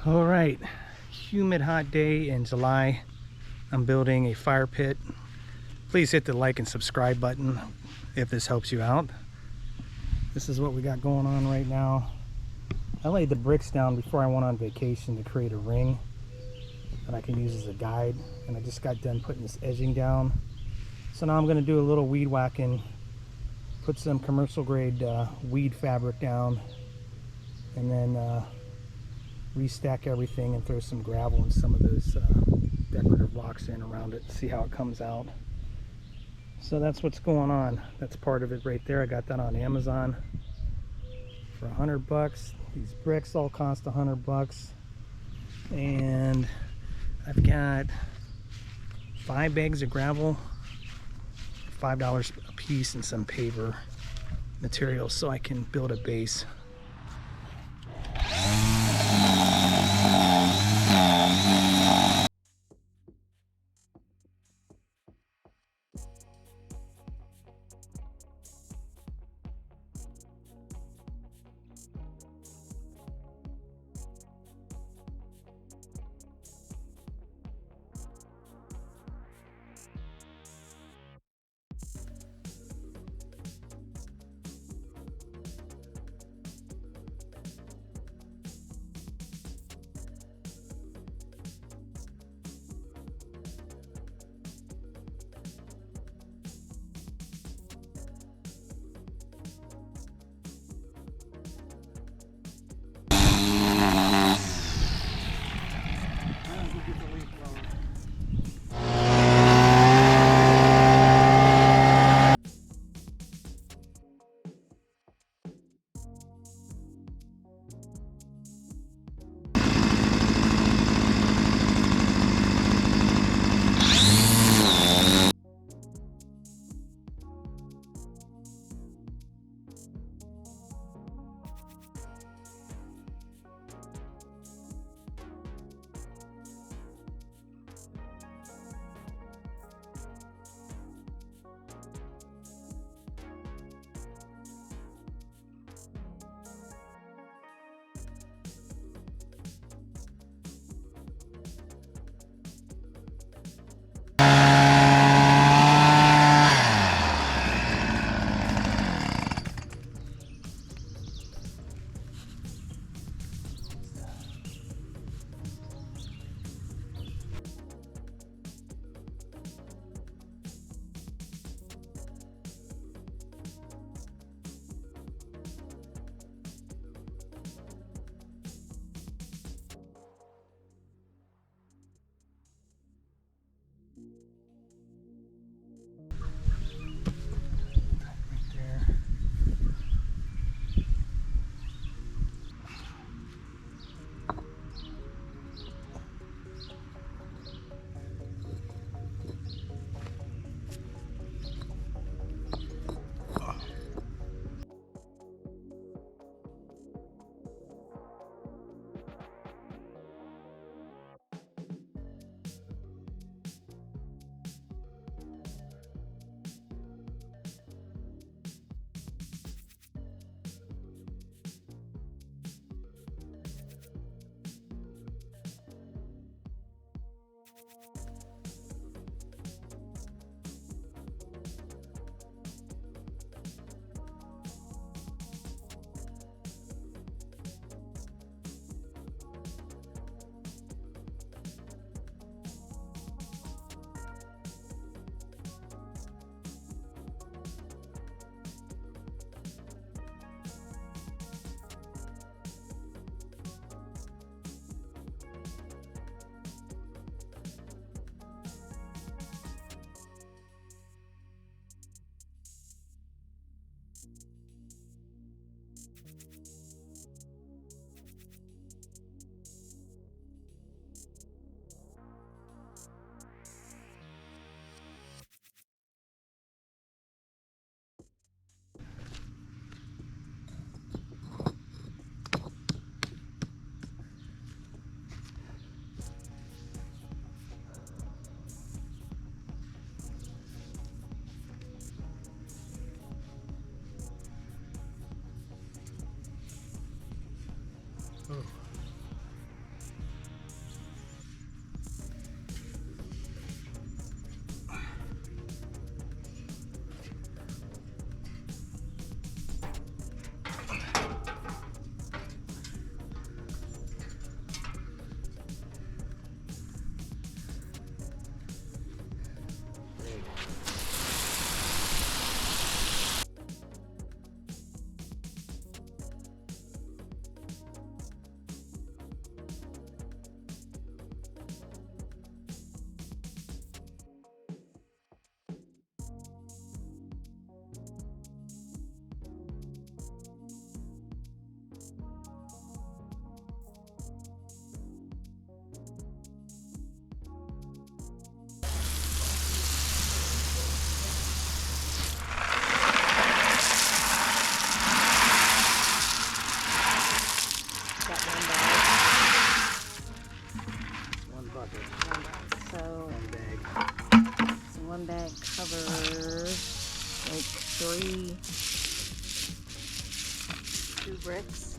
All right, humid hot day in July. I'm building a fire pit. Please hit the like and subscribe button if this helps you out. This is what we got going on right now. I laid the bricks down before I went on vacation to create a ring that I can use as a guide, and I just got done putting this edging down. So now I'm going to do a little weed whacking, put some commercial grade weed fabric down, and then restack everything and throw some gravel and some of those decorative rocks in around it, see how it comes out. So that's what's going on. That's part of it right there. I got that on Amazon for $100. These bricks all cost $100, and I've got 5 bags of gravel, $5 a piece, and some paver materials so I can build a base. sandbag covers like 2 bricks.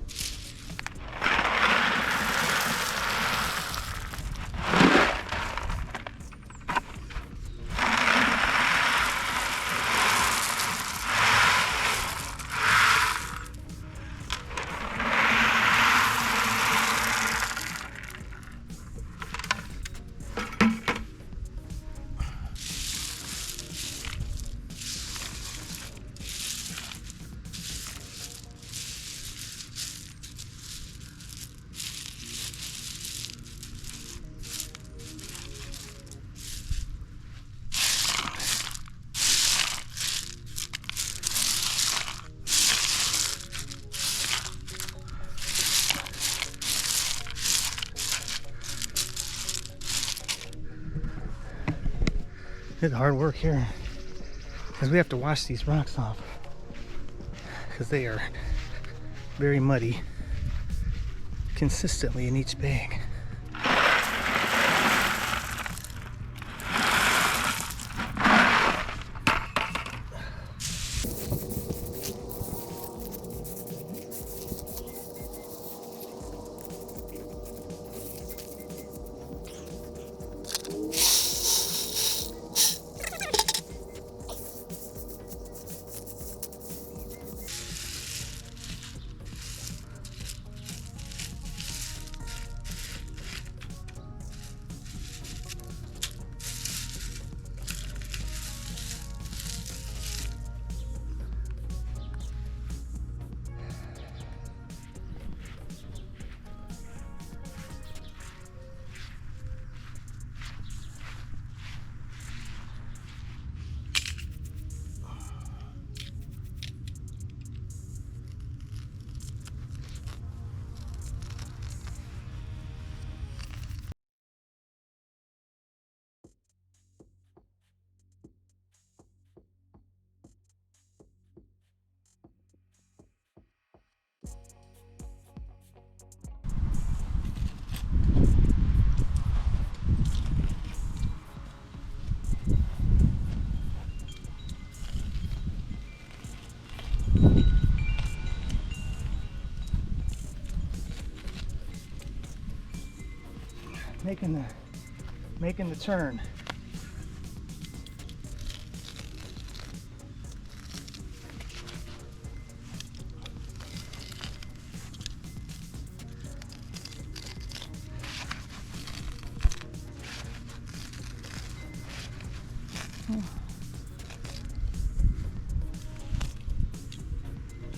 It's hard work here because we have to wash these rocks off because they are very muddy consistently in each bag. Making the turn.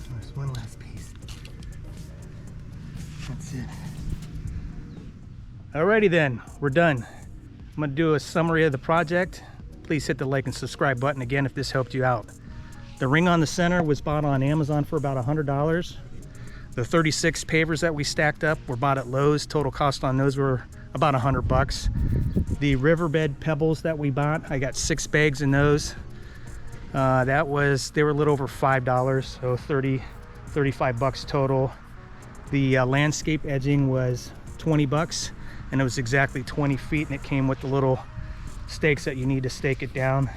There's one last piece. That's it. Alrighty then, we're done. I'm gonna do a summary of the project. Please hit the like and subscribe button again if this helped you out. The ring on the center was bought on Amazon for about $100. The 36 pavers that we stacked up were bought at Lowe's. Total cost on those were about $100. The riverbed pebbles that we bought, I got 6 bags in those. They were a little over $5, so 35 bucks total. The landscape edging was 20 bucks. And it was exactly 20 feet, and it came with the little stakes that you need to stake it down.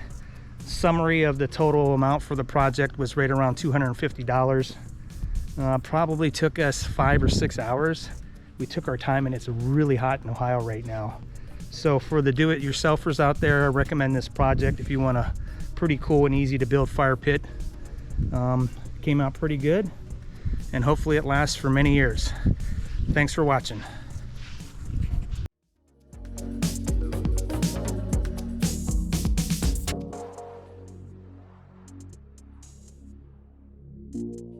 Summary of the total amount for the project was right around $250. Probably took us 5 or 6 hours. We took our time, and it's really hot in Ohio right now. So for the do-it-yourselfers out there, I recommend this project if you want a pretty cool and easy to build fire pit. Came out pretty good, and hopefully it lasts for many years. Thanks for watching. Thank you.